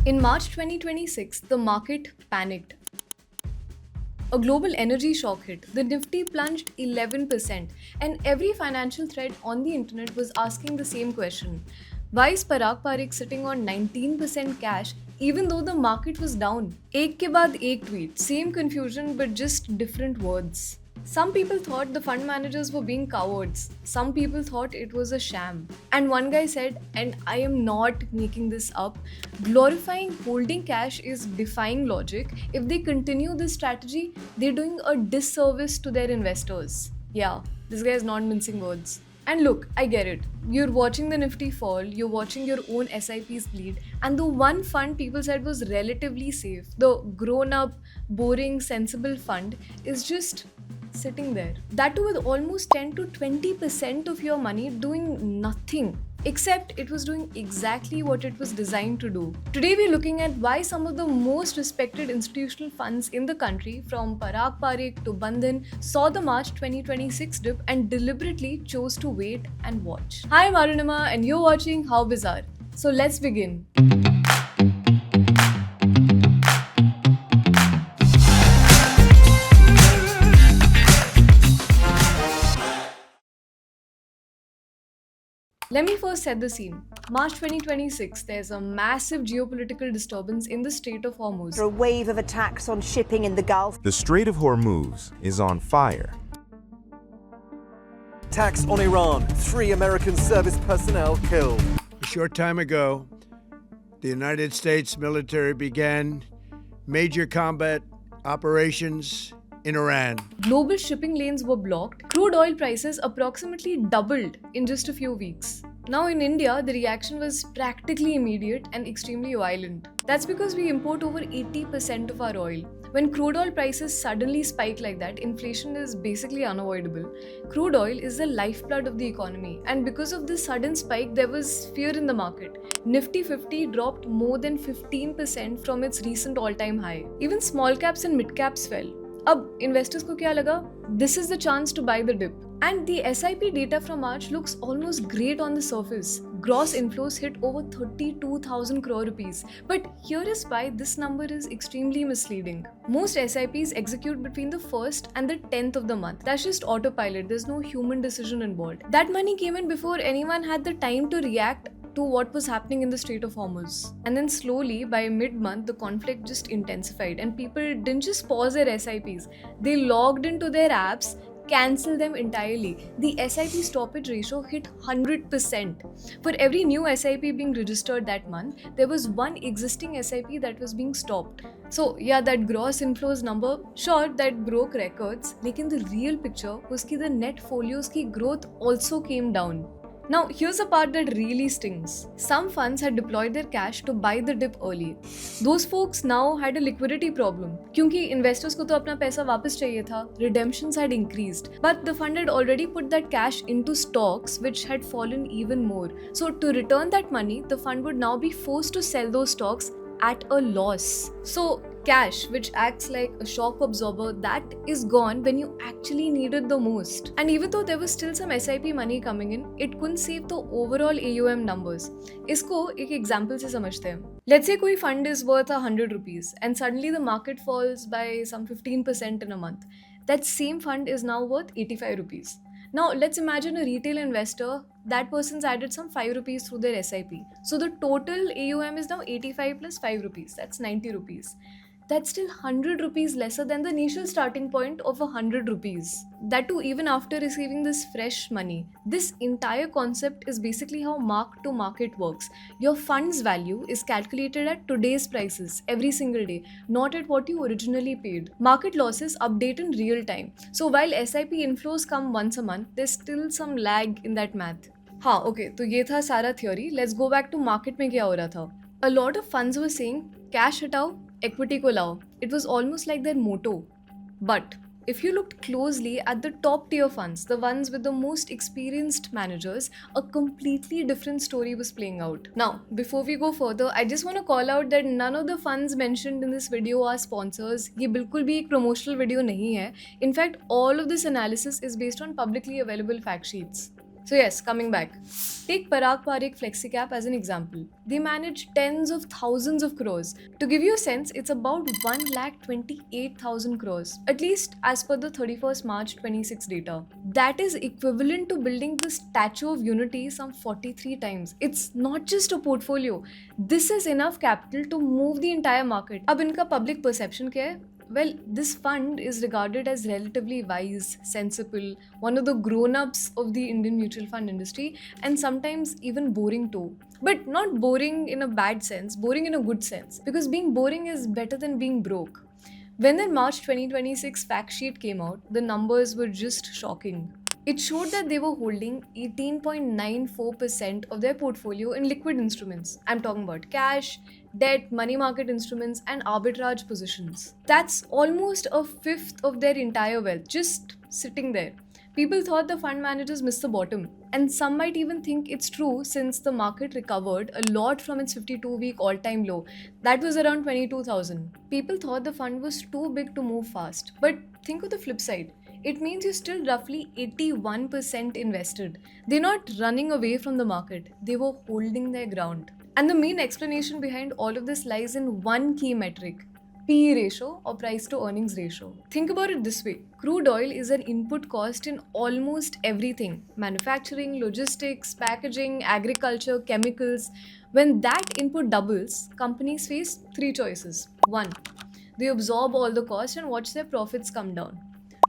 In March 2026, the market panicked. A global energy shock hit. The Nifty plunged 11%, and every financial thread on the internet was asking the same question. Why is Parag Parikh sitting on 19% cash even though the market was down? एक के बाद एक tweet, same confusion but just different words. Some people thought the fund managers were being cowards. Some people thought it was a sham. And one guy said, and I am not making this up, glorifying holding cash is defying logic. If they continue this strategy, they're doing a disservice to their investors. Yeah, this guy is not mincing words. And look, I get it. You're watching the Nifty fall, you're watching your own SIPs bleed, and the one fund people said was relatively safe, the grown up, boring, sensible fund, is just sitting there. That too with almost 10 to 20% of your money doing nothing. Except it was doing exactly what it was designed to do. Today we're looking at why some of the most respected institutional funds in the country, from Parag Parikh to Bandhan, saw the March 2026 dip and deliberately chose to wait and watch. Hi, I'm Arunima and you're watching How Bizarre. So let's begin. Let me first set the scene. March 2026, there's a massive geopolitical disturbance in the Strait of Hormuz. A wave of attacks on shipping in the Gulf. The Strait of Hormuz is on fire. Attacks on Iran. 3 American service personnel killed. A short time ago, the United States military began major combat operations in Iran. Global shipping lanes were blocked. Crude oil prices approximately doubled in just a few weeks. Now in India, the reaction was practically immediate and extremely violent. That's because we import over 80% of our oil. When crude oil prices suddenly spike like that, inflation is basically unavoidable. Crude oil is the lifeblood of the economy, and because of this sudden spike, there was fear in the market. Nifty 50 dropped more than 15% from its recent all-time high. Even small caps and mid caps fell. अब investors को क्या लगा? This is the chance to buy the dip. And the SIP data from March looks almost great on the surface. Gross inflows hit over 32,000 crore rupees. But here is why this number is extremely misleading. Most SIPs execute between the 1st and the 10th of the month. That's just autopilot. There's no human decision involved. That money came in before anyone had the time to react to what was happening in the Strait of Hormuz. And then slowly, by mid-month, the conflict just intensified and people didn't just pause their SIPs. They logged into their apps, cancelled them entirely. The SIP stoppage ratio hit 100%. For every new SIP being registered that month, there was one existing SIP that was being stopped. So yeah, that gross inflows number, sure, that broke records, लेकिन the real picture was कि the net folios की growth also came down. Now, here's the part that really stings. Some funds had deployed their cash to buy the dip early. Those folks now had a liquidity problem. क्योंकि investors को तो अपना पैसा वापस चाहिए था, redemptions had increased. But the fund had already put that cash into stocks which had fallen even more. So to return that money, the fund would now be forced to sell those stocks at a loss. So cash, which acts like a shock absorber, that is gone when you actually needed the most. And even though there was still some SIP money coming in, it couldn't save the overall AUM numbers. इसको एक example से समझते हैं. Let's say कोई fund is worth 100 rupees and suddenly the market falls by some 15% in a month. That same fund is now worth 85 rupees. Now, let's imagine a retail investor, that person's added some 5 rupees through their SIP. So the total AUM is now 85 plus 5 rupees, that's 90 rupees. That's still 100 rupees lesser than the initial starting point of 100 rupees. That too, even after receiving this fresh money. This entire concept is basically how mark to market works. Your fund's value is calculated at today's prices every single day, not at what you originally paid. Market losses update in real time. So while SIP inflows come once a month, there's still some lag in that math. हाँ, okay, तो ये था सारा theory. Let's go back to market में क्या हो रहा था. A lot of funds were saying, cash हटाओ, equity को लाओ. It was almost like their motto. But if you looked closely at the top tier funds, the ones with the most experienced managers, a completely different story was playing out. Now, before we go further, I just want to call out that none of the funds mentioned in this video are sponsors. ये बिल्कुल भी एक promotional video नहीं है. In fact, all of this analysis is based on publicly available fact sheets. So yes, coming back. Take Parag Parikh FlexiCap as an example. They manage tens of thousands of crores. To give you a sense, it's about 1,28,000 crores, at least as per the 31st March 26 data. That is equivalent to building the Statue of Unity some 43 times. It's not just a portfolio. This is enough capital to move the entire market. अब इनका public perception क्या है? Well, this fund is regarded as relatively wise, sensible, one of the grown-ups of the Indian mutual fund industry, and sometimes even boring too. But not boring in a bad sense, boring in a good sense, because being boring is better than being broke. When the March 2026 fact sheet came out, the numbers were just shocking. It showed that they were holding 18.94% of their portfolio in liquid instruments. I'm talking about cash, debt, money market instruments, and arbitrage positions. That's almost a fifth of their entire wealth, just sitting there. People thought the fund managers missed the bottom. And some might even think it's true since the market recovered a lot from its 52-week all-time low. That was around 22,000. People thought the fund was too big to move fast. But think of the flip side. It means you're still roughly 81% invested. They're not running away from the market. They were holding their ground. And the main explanation behind all of this lies in one key metric: PE ratio or price to earnings ratio. Think about it this way. Crude oil is an input cost in almost everything: manufacturing, logistics, packaging, agriculture, chemicals. When that input doubles, companies face three choices. 1. They absorb all the cost and watch their profits come down.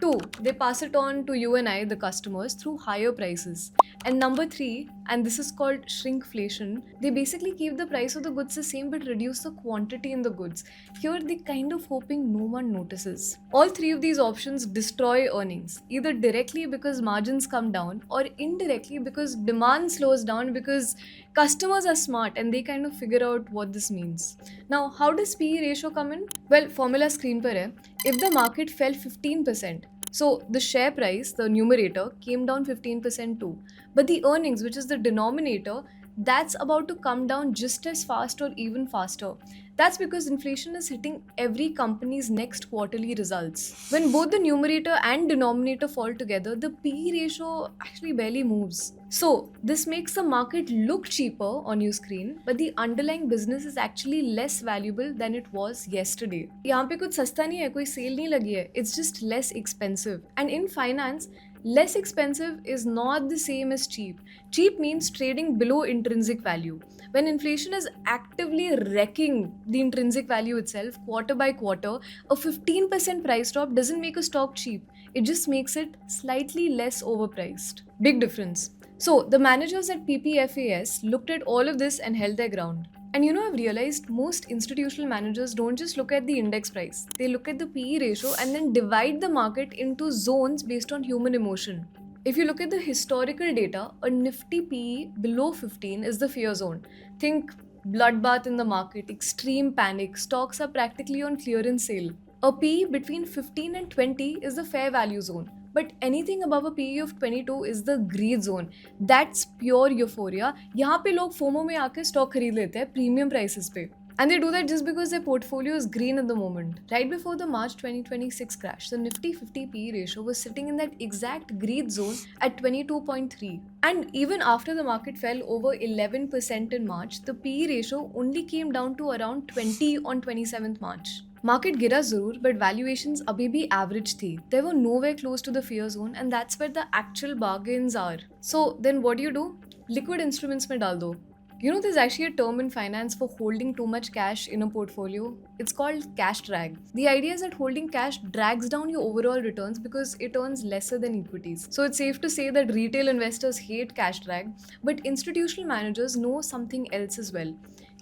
2. They pass it on to you and I, the customers, through higher prices. And number 3, and this is called shrinkflation, they basically keep the price of the goods the same but reduce the quantity in the goods. Here, they kind of hoping no one notices. All three of these options destroy earnings, either directly because margins come down or indirectly because demand slows down because customers are smart and they kind of figure out what this means. Now, how does PE ratio come in? Well, formula screen par hai. If the market fell 15%, so the share price, the numerator, came down 15% too. But the earnings, which is the denominator, that's about to come down just as fast or even faster. That's because inflation is hitting every company's next quarterly results. When both the numerator and denominator fall together, the PE ratio actually barely moves. So, this makes the market look cheaper on your screen, but the underlying business is actually less valuable than it was yesterday. यहाँ पे कुछ सस्ता नहीं है, कोई cell नहीं लगी है. It's just less expensive. And in finance, less expensive is not the same as cheap. Cheap means trading below intrinsic value. When inflation is actively wrecking the intrinsic value itself quarter by quarter, a 15% price drop doesn't make a stock cheap. It just makes it slightly less overpriced. Big difference. So, the managers at PPFAS looked at all of this and held their ground. And I've realized most institutional managers don't just look at the index price. They look at the PE ratio and then divide the market into zones based on human emotion. If you look at the historical data, a nifty PE below 15 is the fear zone. Think bloodbath in the market, extreme panic, stocks are practically on clearance sale. A PE between 15 and 20 is the fair value zone. But anything above a PE of 22 is the greed zone. That's pure euphoria. यहाँ पे लोग FOMO में आके stock खरीद लेते हैं premium prices पे. And they do that just because their portfolio is green at the moment. Right before the March 2026 crash, the Nifty 50 PE ratio was sitting in that exact greed zone at 22.3. And even after the market fell over 11% in March, the PE ratio only came down to around 20 on 27th March. Market गिरा जरूर, but valuations अभी भी average थी. They were nowhere close to the fear zone, and that's where the actual bargains are. So then what do? Liquid instruments में डाल दो. There's actually a term in finance for holding too much cash in a portfolio. It's called cash drag. The idea is that holding cash drags down your overall returns because it earns lesser than equities. So it's safe to say that retail investors hate cash drag, but institutional managers know something else as well.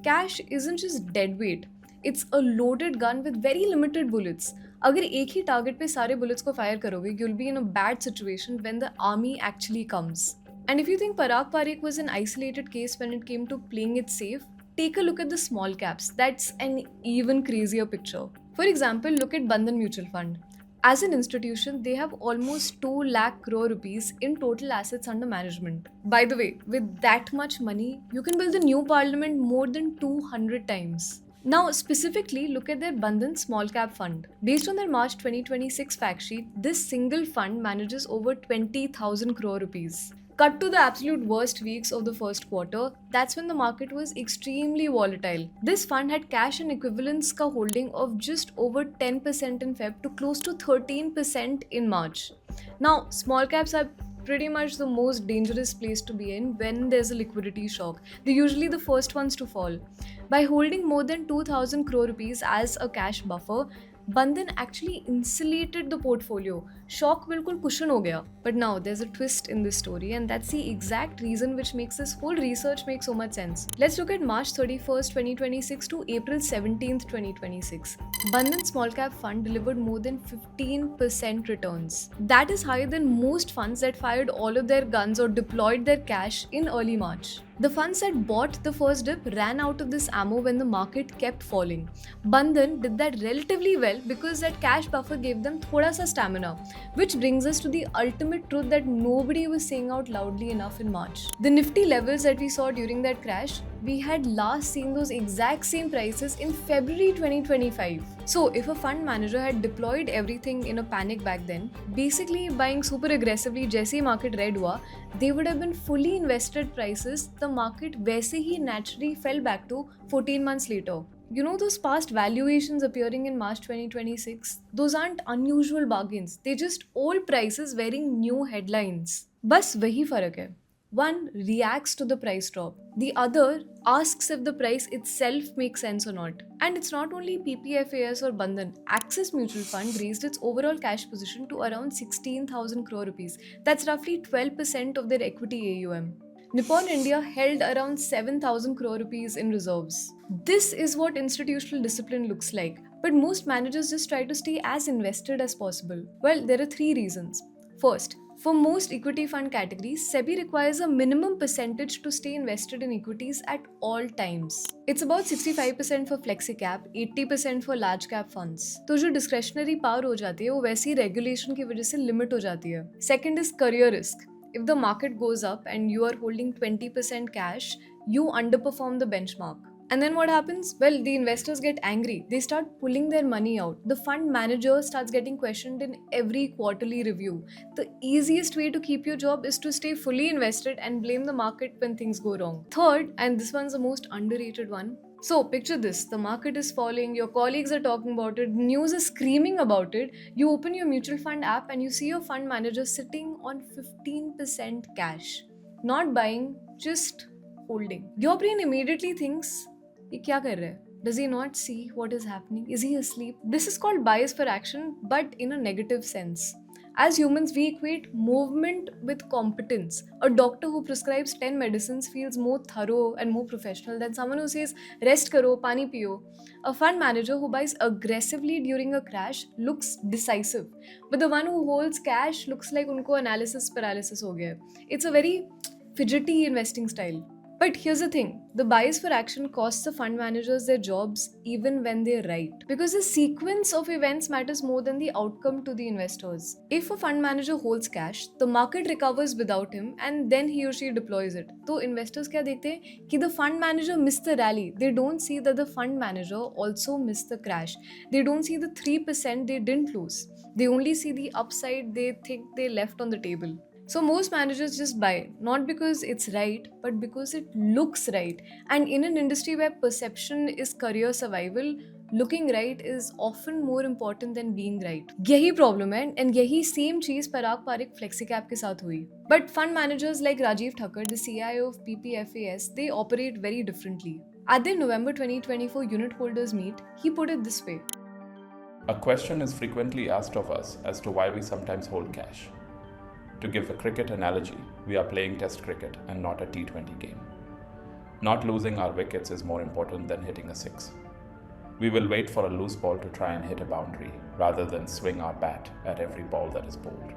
Cash isn't just dead weight. It's a loaded gun with very limited bullets. अगर एक ही target पे सारे bullets को fire करोगे, you'll be in a bad situation when the army actually comes. And if you think Parag Parikh was an isolated case when it came to playing it safe, take a look at the small caps. That's an even crazier picture. For example, look at Bandhan Mutual Fund. As an institution, they have almost 2 lakh crore rupees in total assets under management. By the way, with that much money, you can build a new parliament more than 200 times. Now, specifically, look at their Bandhan Small Cap Fund. Based on their March 2026 fact sheet, this single fund manages over 20,000 crore rupees. Cut to the absolute worst weeks of the first quarter, that's when the market was extremely volatile. This fund had cash and equivalents ka holding of just over 10% in Feb to close to 13% in March. Now, small caps are pretty much the most dangerous place to be in when there's a liquidity shock. They're usually the first ones to fall. By holding more than 2000 crore rupees as a cash buffer, Bandhan actually insulated the portfolio. Shock bilkul cushion ho gaya. But now there's a twist in this story, and that's the exact reason which makes this whole research make so much sense. Let's look at March 31st, 2026 to April 17th, 2026. Bandhan Small Cap Fund delivered more than 15% returns. That is higher than most funds that fired all of their guns or deployed their cash in early March. The funds that bought the first dip ran out of this ammo when the market kept falling. Bandhan did that relatively well because that cash buffer gave them thoda sa stamina, which brings us to the ultimate truth that nobody was saying out loudly enough in March. The nifty levels that we saw during that crash, we had last seen those exact same prices in February 2025. So if a fund manager had deployed everything in a panic back then, basically buying super aggressively jaise hi market red hua, they would have been fully invested prices. The market वैसे ही naturally fell back to 14 months later. You know those past valuations appearing in March 2026? Those aren't unusual bargains. They're just old prices wearing new headlines. बस वही फर्क है. One reacts to the price drop. The other asks if the price itself makes sense or not. And it's not only PPFAS or Bandhan. Axis Mutual Fund raised its overall cash position to around 16,000 crore rupees. That's roughly 12% of their equity AUM. Nippon India held around 7,000 crore rupees in reserves. This is what institutional discipline looks like. But most managers just try to stay as invested as possible. Well, there are three reasons. First, for most equity fund categories, SEBI requires a minimum percentage to stay invested in equities at all times. It's about 65% for flexi cap, 80% for large cap funds. तो जो discretionary power हो जाती है वो वैसी regulation की वजह से limit हो जाती है. Second is career risk. If the market goes up and you are holding 20% cash, you underperform the benchmark. And then what happens? Well, the investors get angry. They start pulling their money out. The fund manager starts getting questioned in every quarterly review. The easiest way to keep your job is to stay fully invested and blame the market when things go wrong. Third, and this one's the most underrated one. So picture this, the market is falling, your colleagues are talking about it, news is screaming about it, you open your mutual fund app and you see your fund manager sitting on 15% cash. Not buying, just holding. Your brain immediately thinks, ये क्या कर रहा है? Does he not see what is happening? Is he asleep? This is called bias for action, but in a negative sense. As humans, we equate movement with competence. A doctor who prescribes 10 medicines feels more thorough and more professional than someone who says, rest karo, pani piyo. A fund manager who buys aggressively during a crash looks decisive. But the one who holds cash looks like unko analysis paralysis ho gaya. It's a very fidgety investing style. But here's the thing, the bias for action costs the fund managers their jobs even when they're right. Because the sequence of events matters more than the outcome to the investors. If a fund manager holds cash, the market recovers without him and then he or she deploys it. So investors क्या देखते हैं कि the fund manager missed the rally. They don't see that the fund manager also missed the crash. They don't see the 3% they didn't lose. They only see the upside they think they left on the table. So most managers just buy, not because it's right, but because it looks right. And in an industry where perception is career survival, looking right is often more important than being right. यही problem है, and यही same चीज पराग Pareek FlexiCap के साथ हुई. But fund managers like Rajiv Thakur, the CIO of PPFAS, they operate very differently. At their November 2024 unit holders meet, he put it this way. A question is frequently asked of us as to why we sometimes hold cash. To give a cricket analogy, we are playing test cricket and not a T20 game. Not losing our wickets is more important than hitting a six. We will wait for a loose ball to try and hit a boundary rather than swing our bat at every ball that is bowled.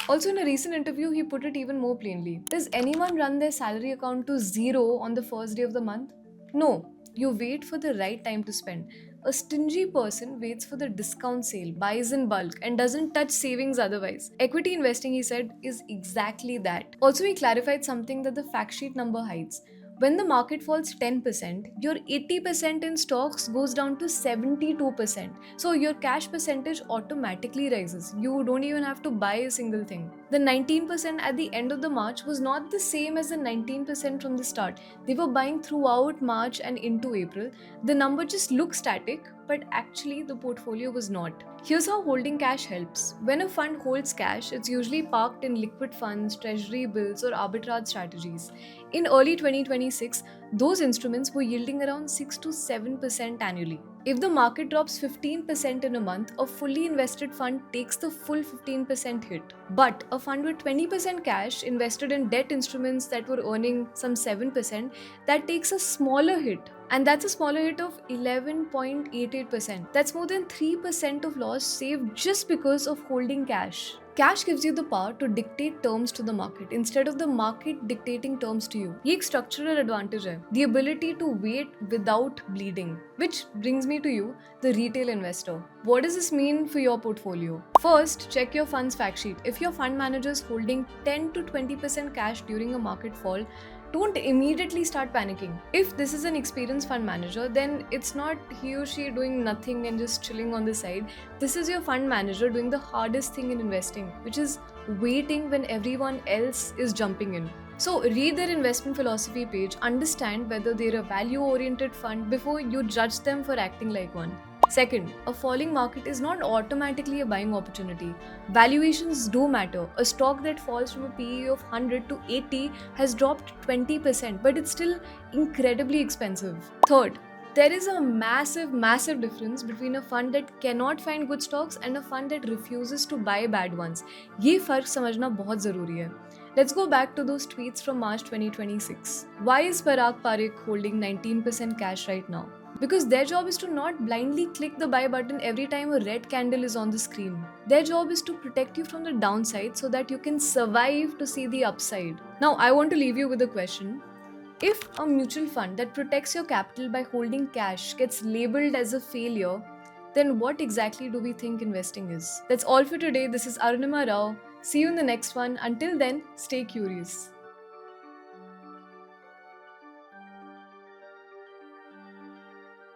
Also, in a recent interview, he put it even more plainly. Does anyone run their salary account to zero on the first day of the month? No. You wait for the right time to spend. A stingy person waits for the discount sale, buys in bulk, and doesn't touch savings otherwise. Equity investing, he said, is exactly that. Also, he clarified something that the fact sheet number hides. When the market falls 10%, your 80% in stocks goes down to 72%. So your cash percentage automatically rises. You don't even have to buy a single thing. The 19% at the end of the March was not the same as the 19% from the start. They were buying throughout March and into April. The number just looked static, but actually the portfolio was not. Here's how holding cash helps. When a fund holds cash, it's usually parked in liquid funds, treasury bills, or arbitrage strategies. In early 2026, those instruments were yielding around 6 to 7% annually. If the market drops 15% in a month, a fully invested fund takes the full 15% hit. But a fund with 20% cash invested in debt instruments that were earning some 7%, that takes a smaller hit. And that's a smaller hit of 11.88%. That's more than 3% of loss saved just because of holding cash. Cash gives you the power to dictate terms to the market instead of the market dictating terms to you. ये एक structural advantage है. The ability to wait without bleeding. Which brings me to you, the retail investor. What does this mean for your portfolio? First, check your fund's fact sheet. If your fund manager is holding 10 to 20% cash during a market fall, don't immediately start panicking. If this is an experienced fund manager, then it's not he or she doing nothing and just chilling on the side. This is your fund manager doing the hardest thing in investing, which is waiting when everyone else is jumping in. So read their investment philosophy page, understand whether they're a value-oriented fund before you judge them for acting like one. Second, a falling market is not automatically a buying opportunity. Valuations do matter. A stock that falls from a PE of 100 to 80 has dropped 20%, but it's still incredibly expensive. Third, there is a massive difference between a fund that cannot find good stocks and a fund that refuses to buy bad ones. ये फर्क समझना बहुत ज़रूरी है. Let's go back to those tweets from March 2026. Why is Parag Parikh holding 19% cash right now? Because their job is to not blindly click the buy button every time a red candle is on the screen. Their job is to protect you from the downside so that you can survive to see the upside. Now, I want to leave you with a question. If a mutual fund that protects your capital by holding cash gets labeled as a failure, then what exactly do we think investing is? That's all for today. This is Arunima Rao. See you in the next one. Until then, stay curious.